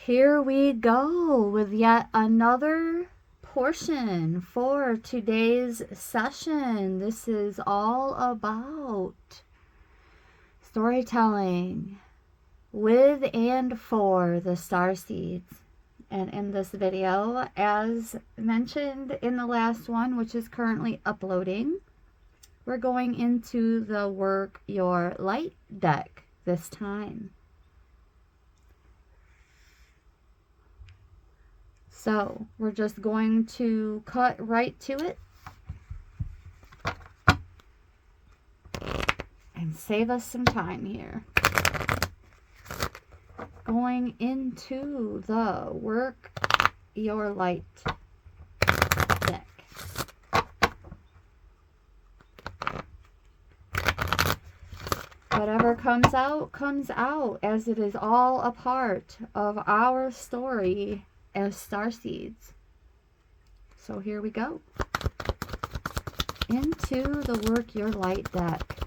Here we go with yet another portion for today's session. This is all about storytelling with and for the Starseeds. And in this video, as mentioned in the last one, which is currently uploading, we're going into the Work Your Light deck this time. So we're just going to cut right to it and save us some time here. Going into the Work Your Light deck. Whatever comes out, as it is all a part of our story as Starseeds. So here we go. Into the Work Your Light deck.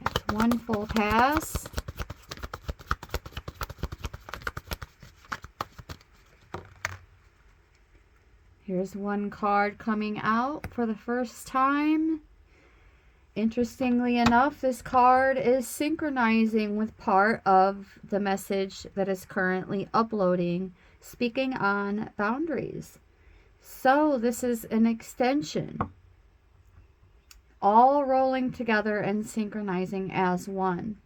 That's one full pass. Here's one card coming out for the first time. Interestingly enough, this card is synchronizing with part of the message that is currently uploading, speaking on boundaries. So this is an extension, all rolling together and synchronizing as one.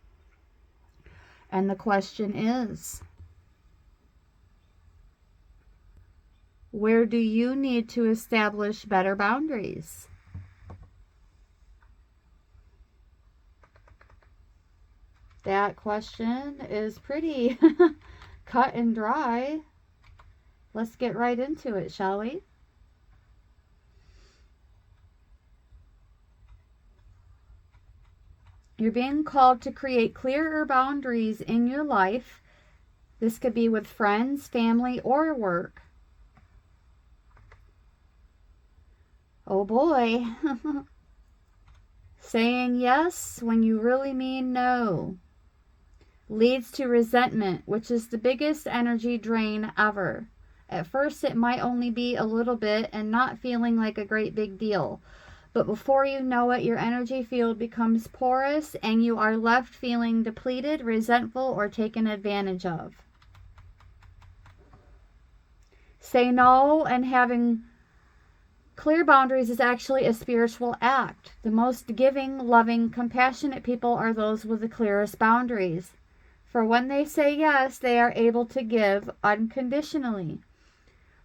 And the question is, where do you need to establish better boundaries? That question is pretty cut and dry. Let's get right into it, shall we? You're being called to create clearer boundaries in your life. This could be with friends, family, or work. Oh boy. Saying yes when you really mean no leads to resentment, which is the biggest energy drain ever. At first, it might only be a little bit and not feeling like a great big deal. But before you know it, your energy field becomes porous and you are left feeling depleted, resentful, or taken advantage of. Say no, and having clear boundaries is actually a spiritual act. The most giving, loving, compassionate people are those with the clearest boundaries. For when they say yes, they are able to give unconditionally.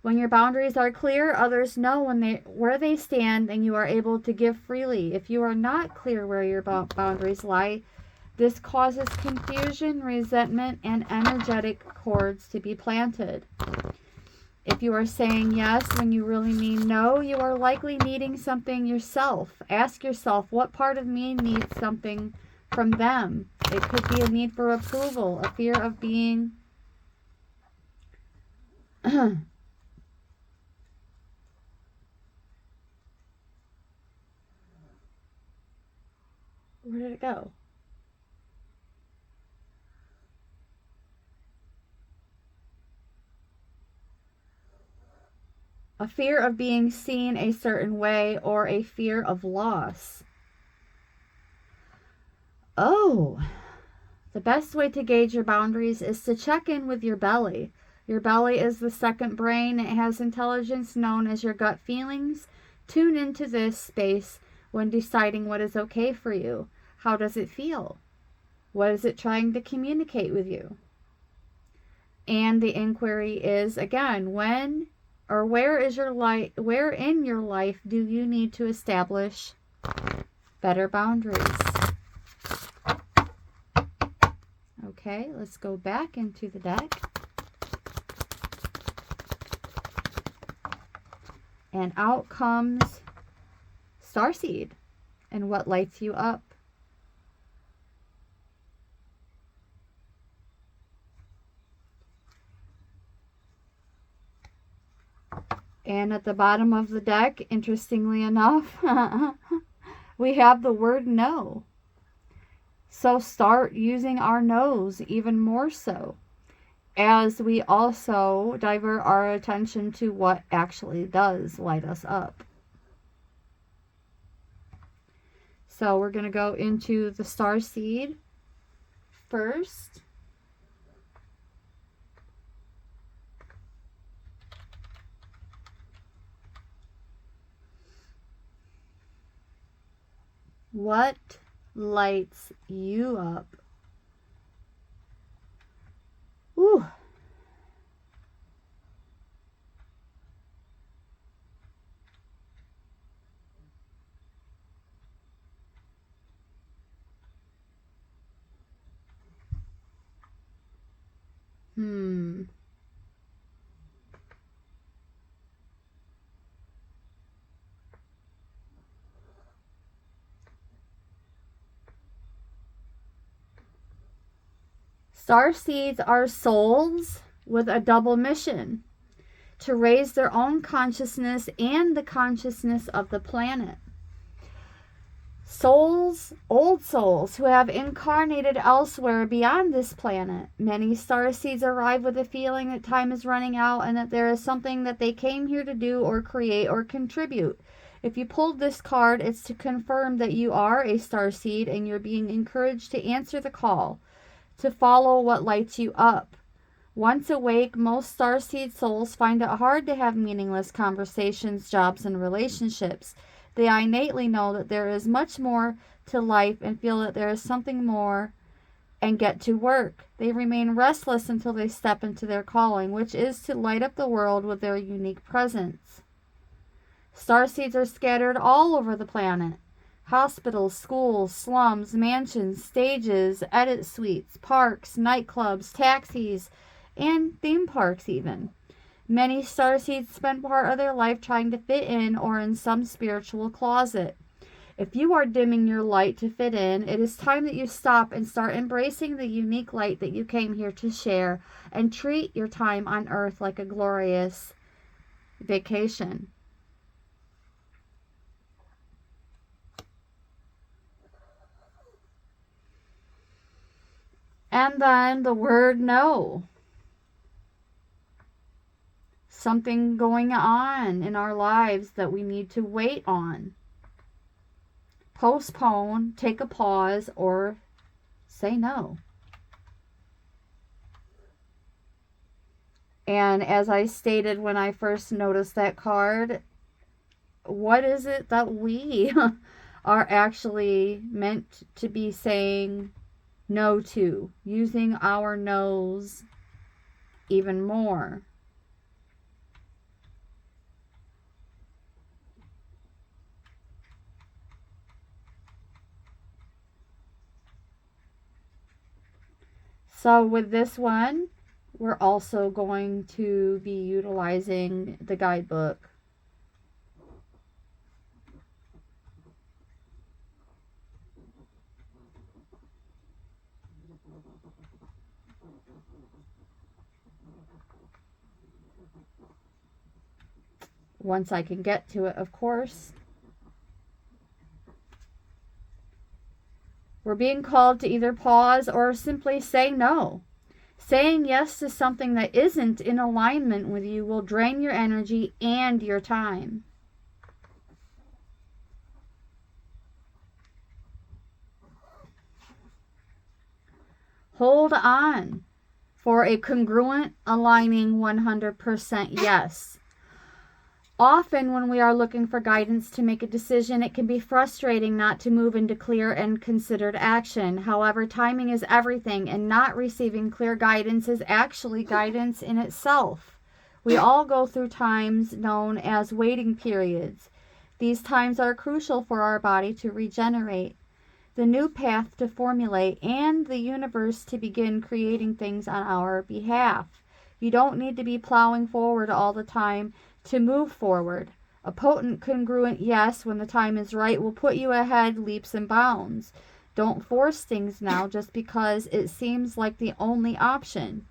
When your boundaries are clear, others know where they stand, and you are able to give freely. If you are not clear where your boundaries lie, this causes confusion, resentment, and energetic cords to be planted. If you are saying yes when you really mean no, you are likely needing something yourself. Ask yourself, what part of me needs something from them? It could be a need for approval, a fear of being where did it go? A fear of being seen a certain way, or a fear of loss. Oh, the best way to gauge your boundaries is to check in with your belly. Your belly is the second brain. It has intelligence known as your gut feelings. Tune into this space when deciding what is okay for you. How does it feel? What is it trying to communicate with you? And the inquiry is, again, when or where in your life do you need to establish better boundaries? Okay, let's go back into the deck. And out comes Starseed and what lights you up. And at the bottom of the deck, interestingly enough, we have the word no. So start using our nose even more so, as we also divert our attention to what actually does light us up. So we're going to go into the starseed first. What lights you up? Ooh. Starseeds are souls with a double mission: to raise their own consciousness and the consciousness of the planet. Souls, old souls who have incarnated elsewhere beyond this planet. Many starseeds arrive with a feeling that time is running out and that there is something that they came here to do or create or contribute. If you pulled this card, it's to confirm that you are a starseed and you're being encouraged to answer the call, to follow what lights you up. Once awake, most starseed souls find it hard to have meaningless conversations, jobs, and relationships. They innately know that there is much more to life and feel that there is something more and get to work. They remain restless until they step into their calling, which is to light up the world with their unique presence. Starseeds are scattered all over the planet. Hospitals, schools, slums, mansions, stages, edit suites, parks, nightclubs, taxis, and theme parks even. Many starseeds spend part of their life trying to fit in or in some spiritual closet. If you are dimming your light to fit in, it is time that you stop and start embracing the unique light that you came here to share and treat your time on earth like a glorious vacation. And then the word no. Something going on in our lives that we need to wait on. Postpone, take a pause, or say no. And as I stated when I first noticed that card, what is it that we are actually meant to be saying no to? Using our nose even more. So with this one, we're also going to be utilizing the guidebook. Once I can get to it, of course. We're being called to either pause or simply say no. Saying yes to something that isn't in alignment with you will drain your energy and your time. Hold on for a congruent, aligning 100% yes. Often when we are looking for guidance to make a decision, it can be frustrating not to move into clear and considered action. However, timing is everything, and not receiving clear guidance is actually guidance in itself. We all go through times known as waiting periods. These times are crucial for our body to regenerate, the new path to formulate, and the universe to begin creating things on our behalf. You don't need to be plowing forward all the time to move forward. A potent, congruent yes when the time is right will put you ahead leaps and bounds. Don't force things now just because it seems like the only option.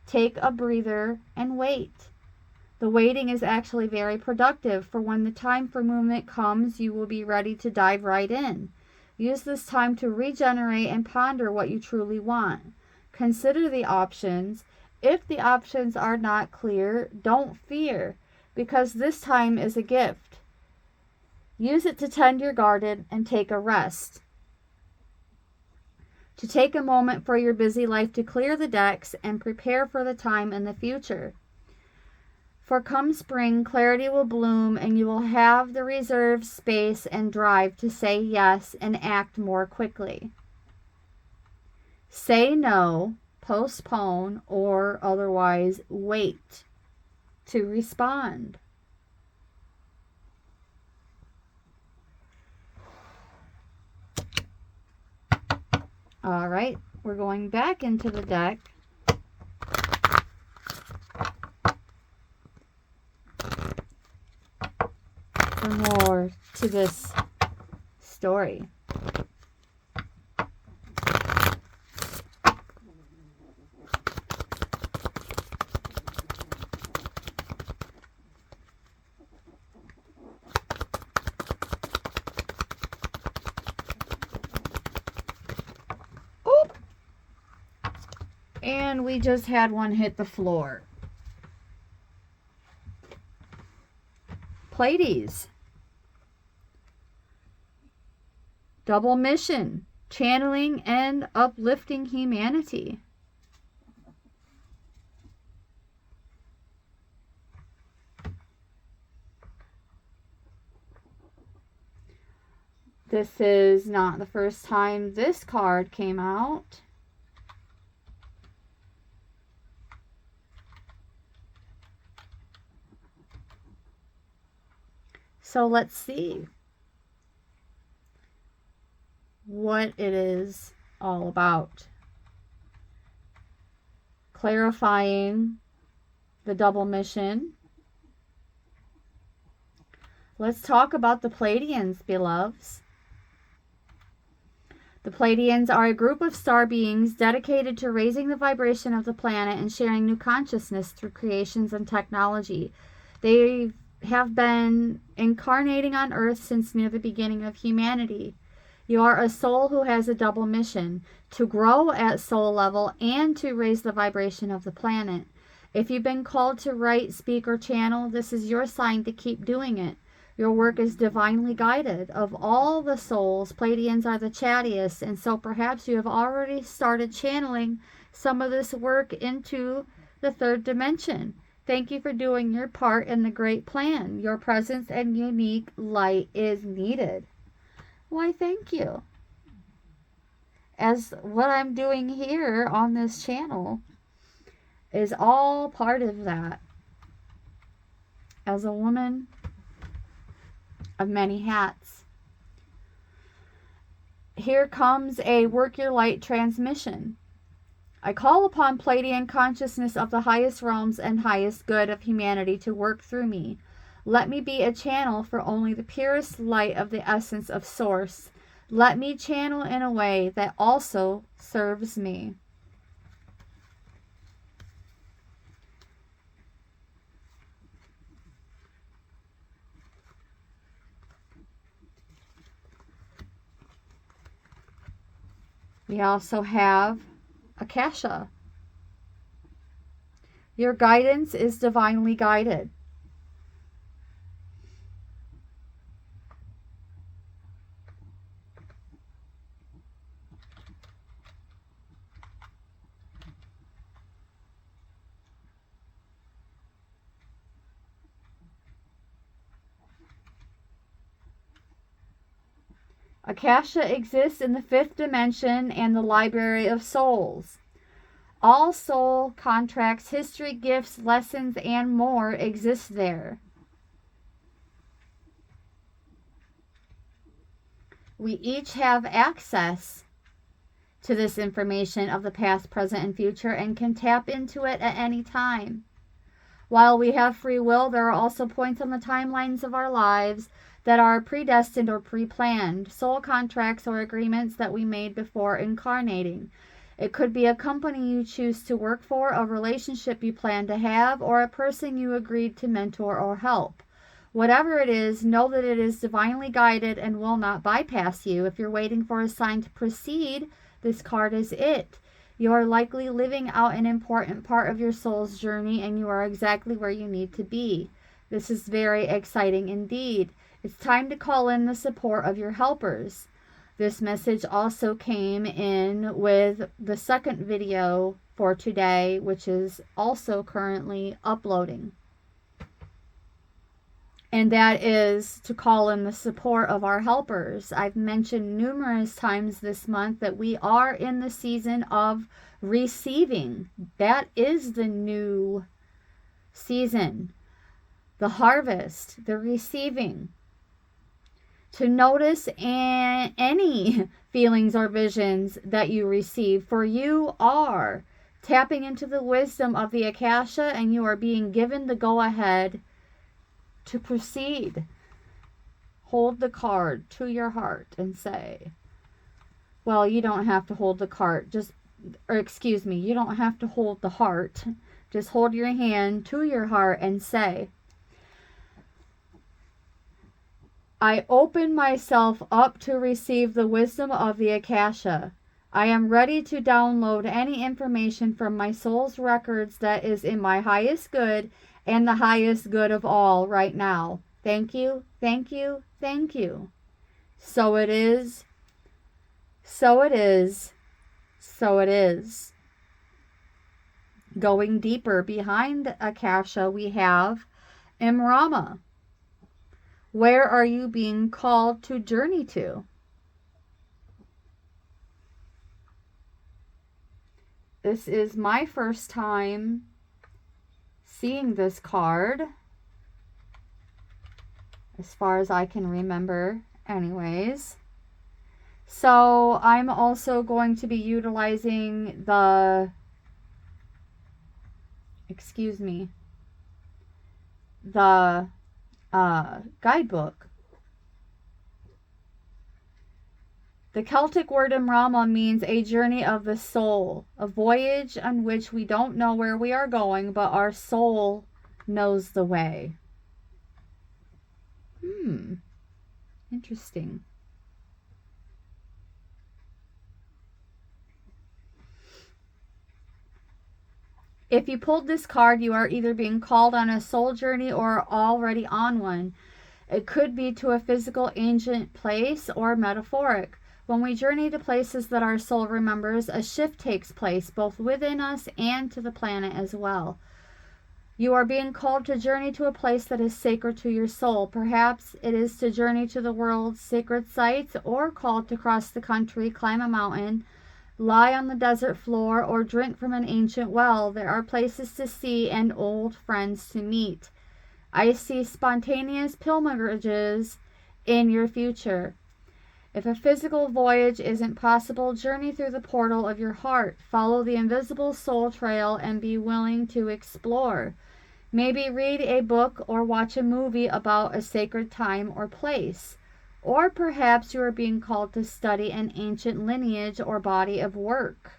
Take a breather and wait. The waiting is actually very productive, for when the time for movement comes, you will be ready to dive right in. Use this time to regenerate and ponder what you truly want. Consider the options. If the options are not clear, don't fear, because this time is a gift. Use it to tend your garden and take a rest. To take a moment for your busy life to clear the decks and prepare for the time in the future. For come spring, clarity will bloom and you will have the reserve space and drive to say yes and act more quickly. Say no, postpone, or otherwise wait to respond. All right, we're going back into the deck. For more to this story. Oop! And we just had one hit the floor. Pleiades. Double mission, channeling and uplifting humanity. This is not the first time this card came out. So let's see what it is all about. Clarifying the double mission. Let's talk about the Pleiadians, beloveds. The Pleiadians are a group of star beings dedicated to raising the vibration of the planet and sharing new consciousness through creations and technology. They have been incarnating on Earth since near the beginning of humanity. You are a soul who has a double mission, to grow at soul level and to raise the vibration of the planet. If you've been called to write, speak, or channel, this is your sign to keep doing it. Your work is divinely guided. Of all the souls, Pleiadians are the chattiest, and so perhaps you have already started channeling some of this work into the third dimension. Thank you for doing your part in the great plan. Your presence and unique light is needed. Why, thank you. As what I'm doing here on this channel is all part of that. As a woman of many hats. Here comes a Work Your Light transmission. I call upon Pleiadian consciousness of the highest realms and highest good of humanity to work through me. Let me be a channel for only the purest light of the essence of Source. Let me channel in a way that also serves me. We also have Akasha. Your guidance is divinely guided. Akasha exists in the fifth dimension and the Library of Souls. All soul contracts, history, gifts, lessons, and more exist there. We each have access to this information of the past, present, and future and can tap into it at any time. While we have free will, there are also points on the timelines of our lives that are predestined or pre-planned, soul contracts or agreements that we made before incarnating. It could be a company you choose to work for, a relationship you plan to have, or a person you agreed to mentor or help. Whatever it is, know that it is divinely guided and will not bypass you. If you're waiting for a sign to proceed, this card is it. You are likely living out an important part of your soul's journey, and you are exactly where you need to be. This is very exciting indeed. It's time to call in the support of your helpers. This message also came in with the second video for today, which is also currently uploading. And that is to call in the support of our helpers. I've mentioned numerous times this month that we are in the season of receiving. That is the new season. The harvest, the receiving. To notice any feelings or visions that you receive, for you are tapping into the wisdom of the Akasha, and you are being given the go-ahead to proceed. Hold the card to your heart and say, well, you don't have to hold the card, you don't have to hold the heart. Just hold your hand to your heart and say, I open myself up to receive the wisdom of the Akasha. I am ready to download any information from my soul's records that is in my highest good and the highest good of all right now. Thank you, thank you, thank you. So it is, so it is, so it is. Going deeper behind Akasha, we have Imrama. Where are you being called to journey to? This is my first time seeing this card, as far as I can remember anyways. So I'm also going to be utilizing the, the guidebook. The Celtic word Imrama means a journey of the soul, a voyage on which we don't know where we are going, but our soul knows the way. Interesting. If you pulled this card, you are either being called on a soul journey or already on one. It could be to a physical ancient place or metaphoric. When we journey to places that our soul remembers, a shift takes place both within us and to the planet as well. You are being called to journey to a place that is sacred to your soul. Perhaps it is to journey to the world's sacred sites, or called to cross the country, climb a mountain, lie on the desert floor, or drink from an ancient well. There are places to see and old friends to meet. I see spontaneous pilgrimages in your future. If a physical voyage isn't possible, journey through the portal of your heart. Follow the invisible soul trail and be willing to explore. Maybe read a book or watch a movie about a sacred time or place. Or perhaps you are being called to study an ancient lineage or body of work,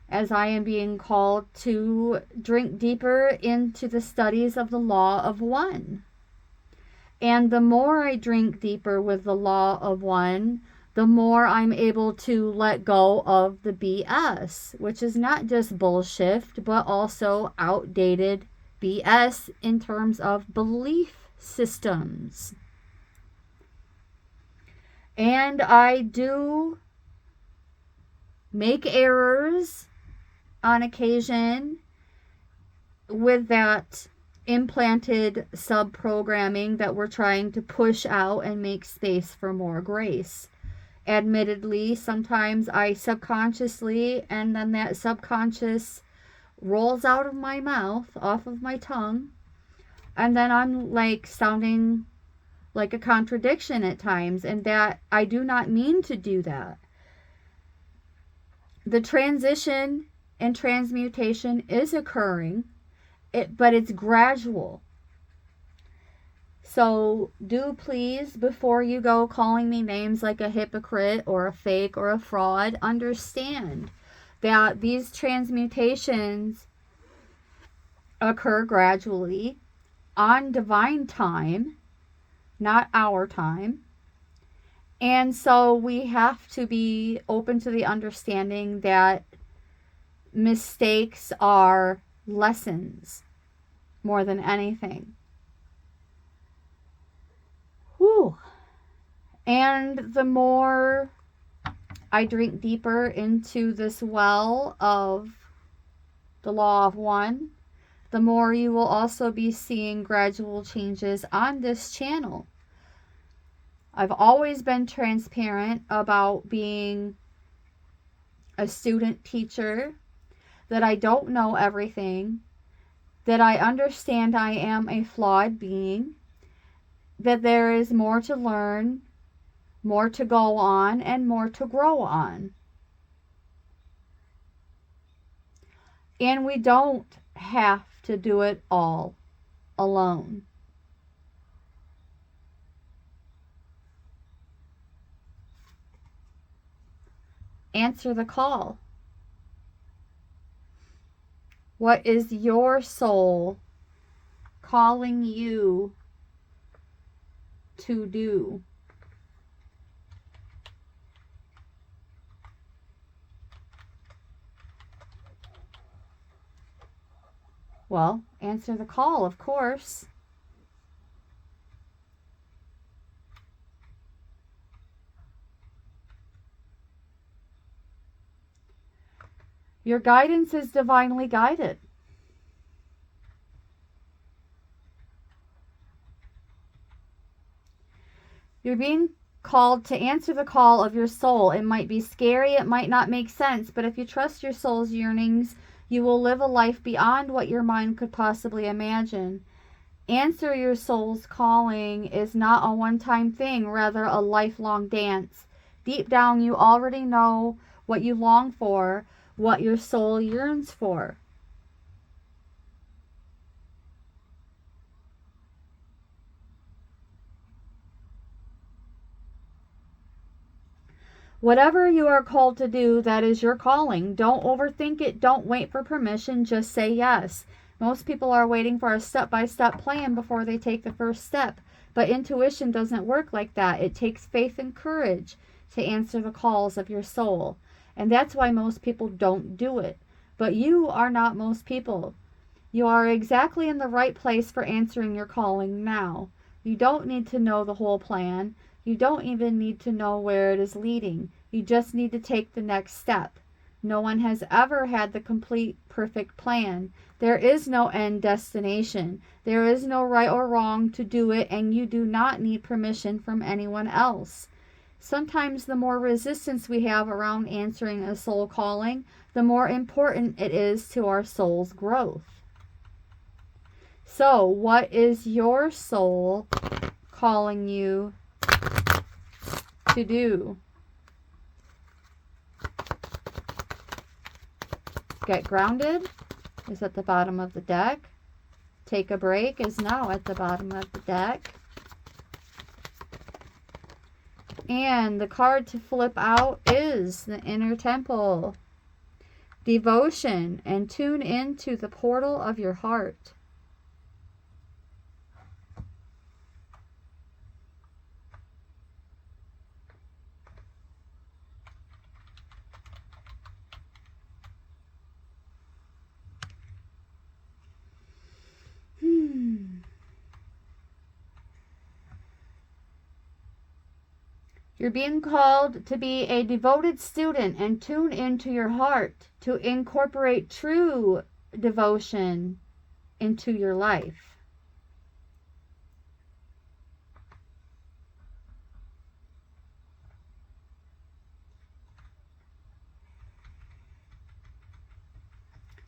as I am being called to drink deeper into the studies of the law of one. And the more I drink deeper with the law of one, the more I'm able to let go of the BS, which is not just bullshit, but also outdated BS in terms of belief systems. And I do make errors on occasion with that implanted sub-programming that we're trying to push out and make space for more grace. Admittedly, sometimes I subconsciously, and then that subconscious rolls out of my mouth, off of my tongue, and then I'm like sounding like a contradiction at times, and that I do not mean to do that. The transition and transmutation is occurring, but it's gradual. So do please, before you go calling me names like a hypocrite or a fake or a fraud, understand that these transmutations occur gradually. on divine time, not our time. And so we have to be open to the understanding that mistakes are lessons more than anything. Whew. And the more I drink deeper into this well of the law of one, the more you will also be seeing gradual changes on this channel. I've always been transparent about being a student teacher, that I don't know everything, that I understand I am a flawed being, that there is more to learn, more to go on, and more to grow on. And we don't have to do it all alone. Answer the call. What is your soul calling you to do? Well, answer the call, of course. Your guidance is divinely guided. You're being called to answer the call of your soul. It might be scary, it might not make sense, but if you trust your soul's yearnings, you will live a life beyond what your mind could possibly imagine. Answer your soul's calling is not a one-time thing, rather a lifelong dance. Deep down, you already know what you long for, what your soul yearns for. Whatever you are called to do, that is your calling. Don't overthink it. Don't wait for permission. Just say yes. Most people are waiting for a step-by-step plan before they take the first step. But intuition doesn't work like that. It takes faith and courage to answer the calls of your soul. And that's why most people don't do it. But you are not most people. You are exactly in the right place for answering your calling now. You don't need to know the whole plan. You don't even need to know where it is leading. You just need to take the next step. No one has ever had the complete, perfect plan. There is no end destination. There is no right or wrong to do it, and you do not need permission from anyone else. Sometimes the more resistance we have around answering a soul calling, the more important it is to our soul's growth. So, what is your soul calling you to do? Get grounded is at the bottom of the deck. Take a break is now at the bottom of the deck. And the card to flip out is the Inner Temple. Devotion, and tune into the portal of your heart. You're being called to be a devoted student and tune into your heart to incorporate true devotion into your life.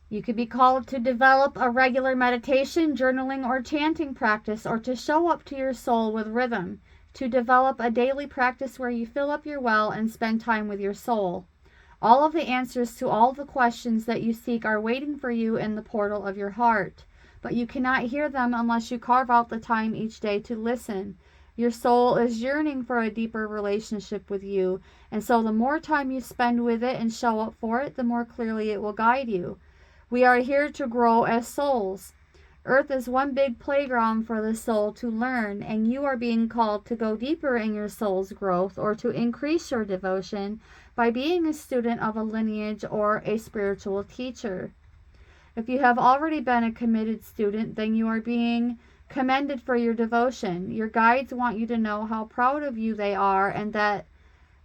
You could be called to develop a regular meditation, journaling, or chanting practice, or to show up to your soul with rhythm, to develop a daily practice where you fill up your well and spend time with your soul. All of the answers to all the questions that you seek are waiting for you in the portal of your heart, but you cannot hear them unless you carve out the time each day to listen. Your soul is yearning for a deeper relationship with you, and so the more time you spend with it and show up for it, the more clearly it will guide you. We are here to grow as souls. Earth is one big playground for the soul to learn, and you are being called to go deeper in your soul's growth or to increase your devotion by being a student of a lineage or a spiritual teacher. If you have already been a committed student, then you are being commended for your devotion. Your guides want you to know how proud of you they are and that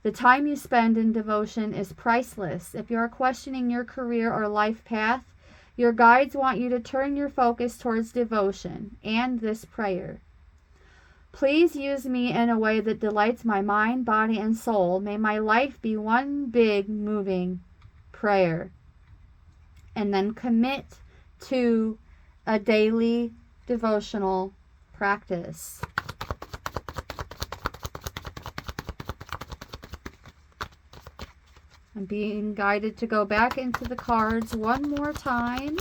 the time you spend in devotion is priceless. If you are questioning your career or life path, your guides want you to turn your focus towards devotion and this prayer. Please use me in a way that delights my mind, body, and soul. May my life be one big moving prayer. And then commit to a daily devotional practice. I'm being guided to go back into the cards one more time.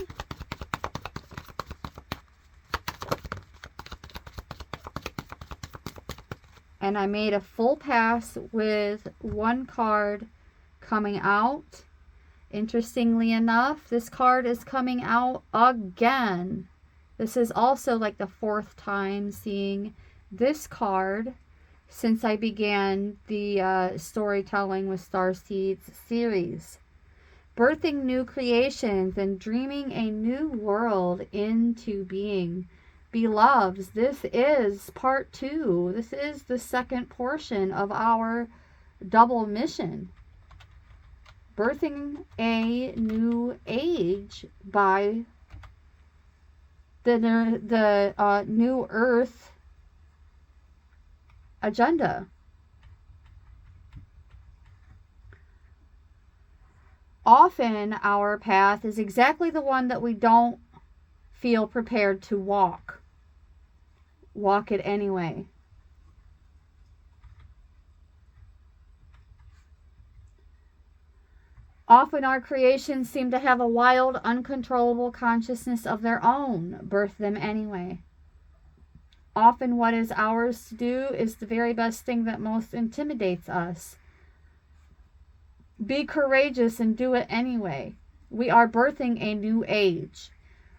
And I made a full pass with one card coming out. Interestingly enough, this card is coming out again. This is also like the fourth time seeing this card since I began the storytelling with Starseeds series. Birthing new creations and dreaming a new world into being. Beloveds, this is part 2. This is the second portion of our double mission. Birthing a new age by the New Earth agenda. Often our path is exactly the one that we don't feel prepared to walk. Walk it anyway. Often our creations seem to have a wild, uncontrollable consciousness of their own. Birth them anyway. Often what is ours to do is the very best thing that most intimidates us. Be courageous and do it anyway. We are birthing a new age.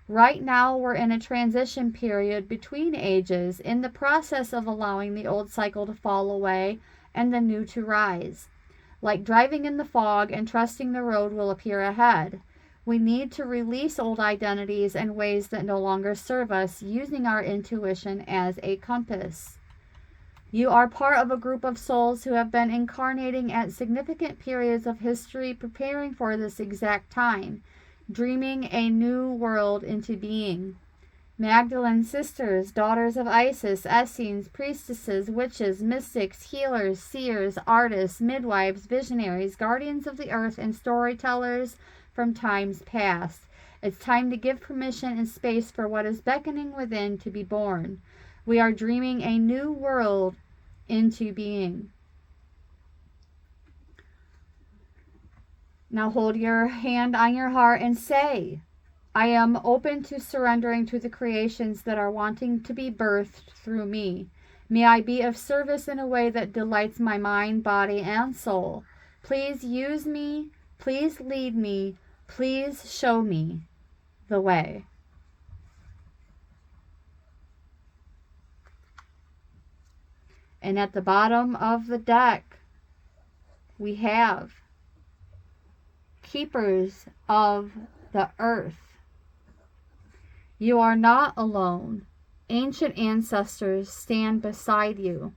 Right now we're in a transition period between ages, in the process of allowing the old cycle to fall away and the new to rise. Like driving in the fog and trusting the road will appear ahead. We need to release old identities and ways that no longer serve us, using our intuition as a compass. You are part of a group of souls who have been incarnating at significant periods of history, preparing for this exact time, dreaming a new world into being. Magdalene sisters, daughters of Isis, Essenes, priestesses, witches, mystics, healers, seers, artists, midwives, visionaries, guardians of the earth, and storytellers from times past. It's time to give permission and space for what is beckoning within to be born. We are dreaming a new world into being. Now hold your hand on your heart and say, I am open to surrendering to the creations that are wanting to be birthed through me. May I be of service in a way that delights my mind, body, and soul. Please use me. Please lead me. Please show me the way. And at the bottom of the deck, we have keepers of the earth. You are not alone. Ancient ancestors stand beside you.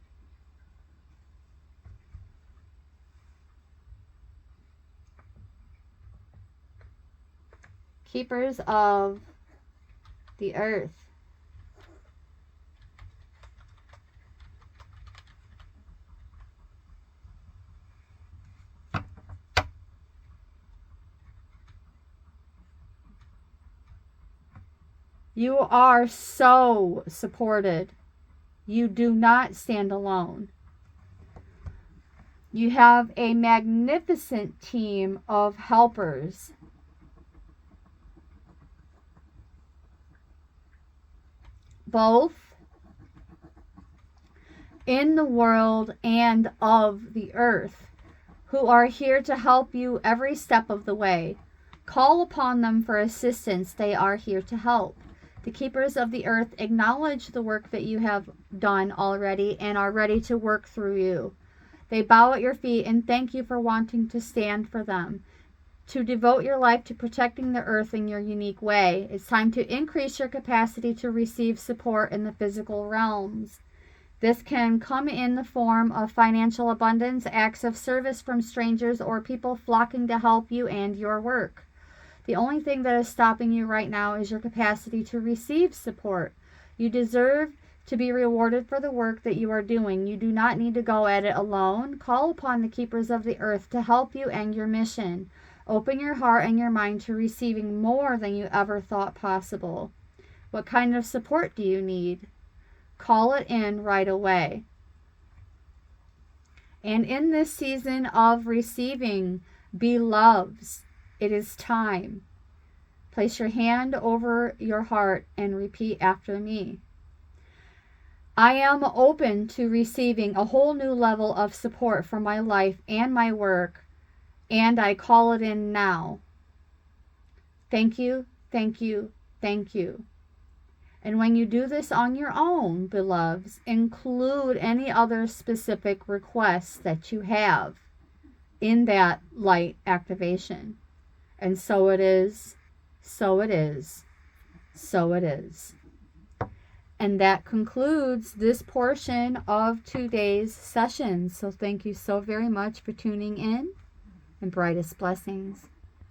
Keepers of the earth. You are so supported. You do not stand alone. You have a magnificent team of helpers. Both in the world and of the earth, who are here to help you every step of the way. Call upon them for assistance. They are here to help. The keepers of the earth acknowledge the work that you have done already and are ready to work through you. They bow at your feet and thank you for wanting to stand for them, to devote your life to protecting the earth in your unique way. It's time to increase your capacity to receive support in the physical realms. This can come in the form of financial abundance, acts of service from strangers, or people flocking to help you and your work. The only thing that is stopping you right now is your capacity to receive support. You deserve to be rewarded for the work that you are doing. You do not need to go at it alone. Call upon the keepers of the earth to help you and your mission. Open your heart and your mind to receiving more than you ever thought possible. What kind of support do you need? Call it in right away. And in this season of receiving, beloveds, it is time. Place your hand over your heart and repeat after me. I am open to receiving a whole new level of support for my life and my work, and I call it in now. Thank you, thank you, thank you. And when you do this on your own, beloveds, include any other specific requests that you have in that light activation. And so it is, so it is, so it is. And that concludes this portion of today's session. So thank you so very much for tuning in, and brightest blessings.